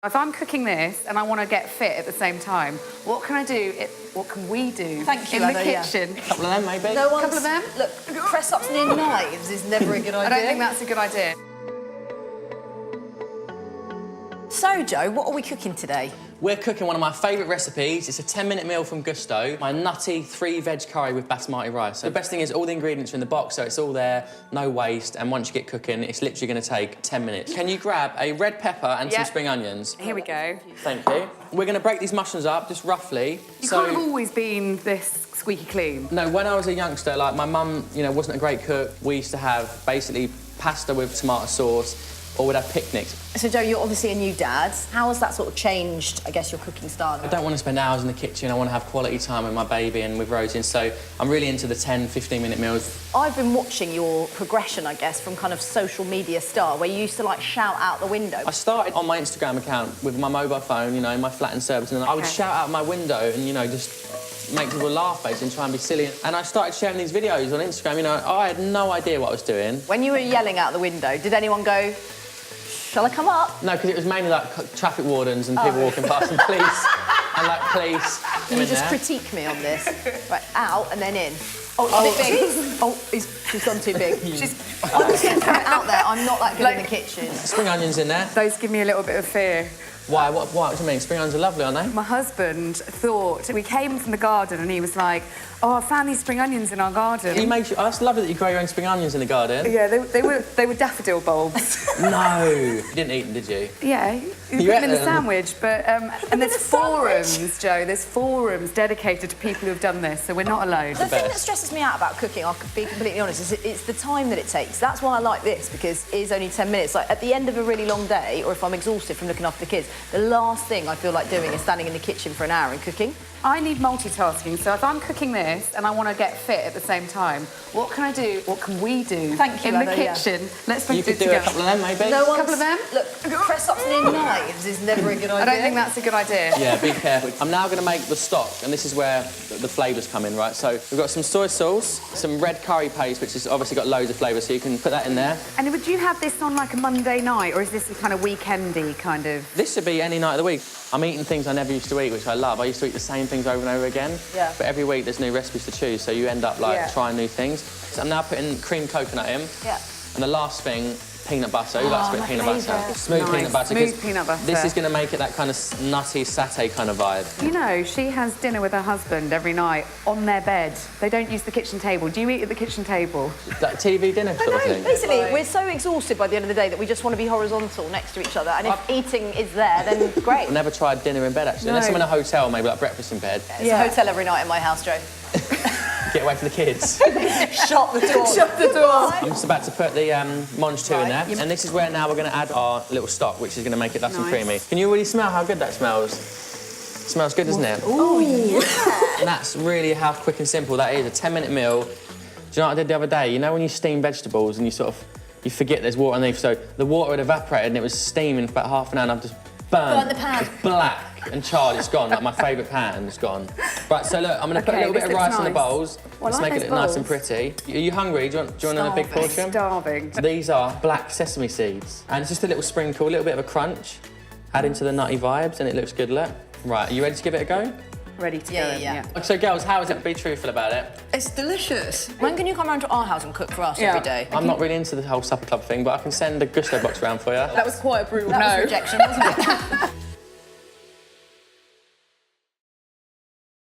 If I'm cooking this and I want to get fit at the same time, what can I do? What can we do Thank you, in Anna, the kitchen? Yeah. A couple of them, maybe? No one's... Couple of them? Look, press-ups near knives is never a good idea. I don't think that's a good idea. So, Joe, what are we cooking today? We're cooking one of my favourite recipes. It's a 10-minute meal from Gousto. My nutty 3-veg curry with basmati rice. So the best thing is all the ingredients are in the box, so it's all there, no waste, and once you get cooking, it's literally going to take 10 minutes. Can you grab a red pepper and some spring onions? Here we go. Thank you. We're going to break these mushrooms up, just roughly. You can't have always been this squeaky clean. No, when I was a youngster, like, my mum, you know, wasn't a great cook. We used to have, basically, pasta with tomato sauce, or we'd have picnics. So, Joe, you're obviously a new dad. How has that sort of changed, I guess, your cooking style? I don't want to spend hours in the kitchen. I want to have quality time with my baby and with Rosie, so I'm really into the 10, 15-minute meals. I've been watching your progression, I guess, from kind of social media star, where you used to, like, shout out the window. I started on my Instagram account with my mobile phone, you know, in my flat in Surbiton, and I would shout out my window and, you know, just make people laugh, basically, and try and be silly. And I started sharing these videos on Instagram, you know, I had no idea what I was doing. When you were yelling out the window, did anyone go, shall I come up? No, because it was mainly like traffic wardens and people walking past and police. And like police. Can you just critique me on this? Right, out and then in. Oh, she's gone too big. I'm just going to throw it out there. I'm not that good in the kitchen. Spring onions in there. Those give me a little bit of fear. Why? What do you mean? Spring onions are lovely, aren't they? My husband thought, we came from the garden and he was like, oh, I found these spring onions in our garden. He made you, I just love it that you grow your own spring onions in the garden. Yeah, they were daffodil bulbs. No. You didn't eat them, did you? Yeah, you put them in the sandwich, but... and there's forums, Joe, there's forums dedicated to people who've done this, so we're not alone. The thing that stresses me out about cooking, I'll be completely honest, is it's the time that it takes. That's why I like this, because it is only 10 minutes. Like, at the end of a really long day, or if I'm exhausted from looking after the kids, the last thing I feel like doing is standing in the kitchen for an hour and cooking. I need multitasking, so if I'm cooking this and I want to get fit at the same time, what can I do? What can we do Thank you, in the kitchen? Yeah. Let's bring you it could do together. a couple of them, maybe. No one's... A couple of them? Look, press-ups near knives is never a good idea. I don't think that's a good idea. Yeah, be careful. I'm now going to make the stock, and this is where the flavours come in, right? So we've got some soy sauce, some red curry paste, which has obviously got loads of flavour, so you can put that in there. And would you have this on like a Monday night, or is this a kind of weekendy kind of... This should be any night of the week. I'm eating things I never used to eat, which I love. I used to eat the same things over and over again. Yeah. But every week there's new recipes to choose, so you end up like trying new things. So I'm now putting creamed coconut in. Yeah. And the last thing, peanut butter. Who likes a bit of peanut butter? Smooth peanut butter. Smooth peanut butter. This is going to make it that kind of nutty satay kind of vibe. You know, she has dinner with her husband every night on their bed. They don't use the kitchen table. Do you eat at the kitchen table? That TV dinner sort of thing. Basically, we're so exhausted by the end of the day that we just want to be horizontal next to each other, and if eating is there, then great. I've never tried dinner in bed, actually. Unless I'm in a hotel, maybe like breakfast in bed. It's a hotel every night in my house, Joe. Get away from the kids. Shut the door. Shut the door. I'm just about to put the Monge 2 in there. And this is where now we're going to add our little stock, which is going to make it nice and creamy. Can you already smell how good that smells? It smells good, doesn't it? Oh, yeah. And that's really how quick and simple that is. A 10-minute meal. Do you know what I did the other day? You know when you steam vegetables and you forget there's water underneath, so the water had evaporated and it was steaming for about half an hour and I've just burnt the pan. It's black and charred, it's gone. Like my favourite pan is gone. Right, so look, I'm going to put a little bit of rice in the bowls. Let's make it look nice and pretty. Are you hungry? Do you want a big portion? Starving. These are black sesame seeds. And it's just a little sprinkle, a little bit of a crunch. Add into the nutty vibes and it looks good, look. Right, are you ready to give it a go? Ready to go. Yeah. So, girls, how is it? Be truthful about it. It's delicious. When can you come round to our house and cook for us every day? I'm not really into the whole supper club thing, but I can send a Gousto box round for you. That was quite a brutal That was rejection, wasn't it?